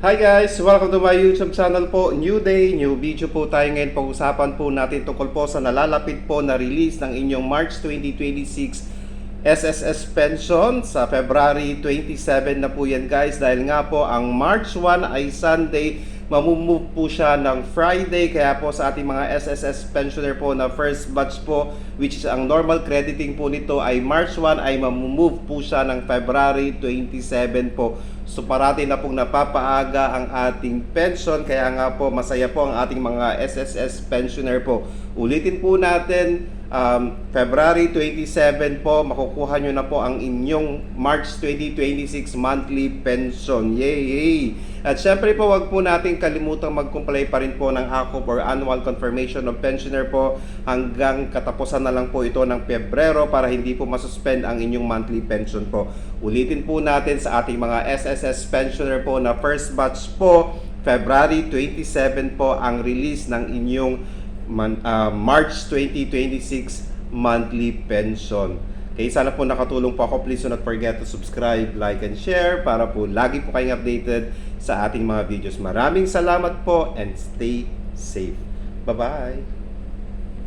Hi guys! Welcome to my YouTube channel po. New day, new video po tayo ngayon. Pag-usapan po natin tungkol po sa nalalapit po na release ng inyong March 2026 SSS pension sa February 27 na po yan guys. Dahil nga po ang March 1 ay Sunday, mamumove po siya ng Friday. Kaya po sa ating mga SSS pensioner po na first batch po, which is ang normal crediting po nito ay March 1, ay mamumove po siya ng February 27 po. So parati na pong napapaaga ang ating pension, kaya nga po masaya po ang ating mga SSS pensioner po. Ulitin po natin, February 27 po, makukuha nyo na po ang inyong March 2026 monthly pension. Yay! At syempre po, wag po natin kalimutang mag-comply pa rin po ng ACOP or Annual Confirmation of Pensioner po hanggang katapusan na lang po ito ng Pebrero para hindi po masuspend ang inyong monthly pension po. Ulitin po natin sa ating mga SSS pensioner po na first batch po, February 27 po ang release ng inyong March 2026 monthly pension. Okay, sana po nakatulong po ako. Please do not forget to subscribe, like, and share para po lagi po kayong updated sa ating mga videos. Maraming salamat po and stay safe. Bye-bye!